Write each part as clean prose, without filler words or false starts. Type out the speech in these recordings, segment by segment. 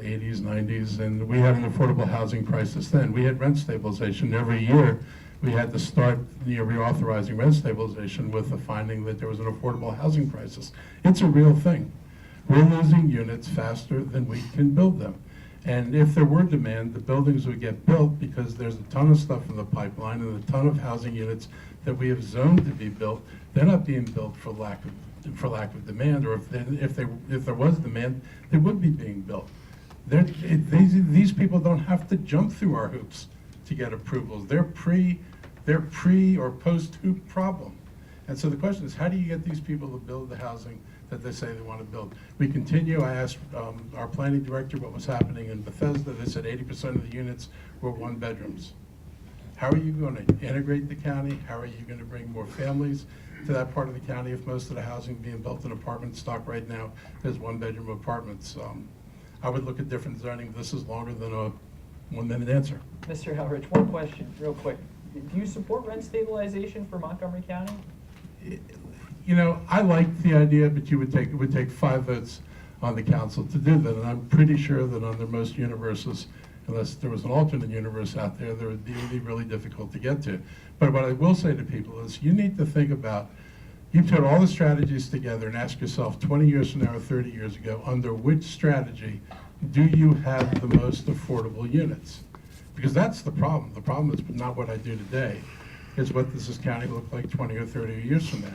80s, 90s, and we had an affordable housing crisis then. We had rent stabilization. Every year, we had to start reauthorizing rent stabilization with the finding that there was an affordable housing crisis. It's a real thing. We're losing units faster than we can build them. And if there were demand, the buildings would get built because there's a ton of stuff in the pipeline and a ton of housing units that we have zoned to be built. They're not being built for lack of demand, or if there was demand, they would be being built. These people don't have to jump through our hoops to get approvals. They're pre or post hoop problem. And so the question is, how do you get these people to build the housing that they say they want to build? We continue. I asked our planning director what was happening in Bethesda. They said 80% of the units were one bedrooms. How are you going to integrate the county? How are you going to bring more families to that part of the county if most of the housing being built in apartment stock right now is one bedroom apartments? I would look at different zoning. This is longer than a 1-minute answer. Mr. Elrich, one question real quick. Do you support rent stabilization for Montgomery County? You know, I like the idea, but it would take 5 votes on the council to do that, and I'm pretty sure that under most universes, unless there was an alternate universe out there, it would be really difficult to get to. But what I will say to people is, you need to think about, you put all the strategies together and ask yourself 20 years from now or 30 years ago, under which strategy do you have the most affordable units? Because that's the problem. The problem is not what I do today. It's what does this county look like 20 or 30 years from now.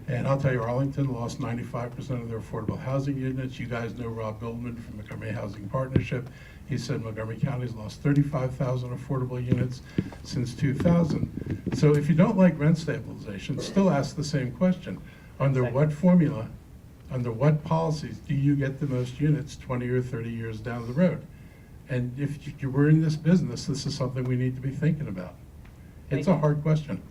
And I'll tell you, Arlington lost 95% of their affordable housing units. You guys know Rob Goldman from Montgomery Housing Partnership. He said Montgomery County's lost 35,000 affordable units since 2000. So if you don't like rent stabilization, still ask the same question. Under what formula, under what policies do you get the most units 20 or 30 years down the road? And if you were in this business, this is something we need to be thinking about. It's a hard question.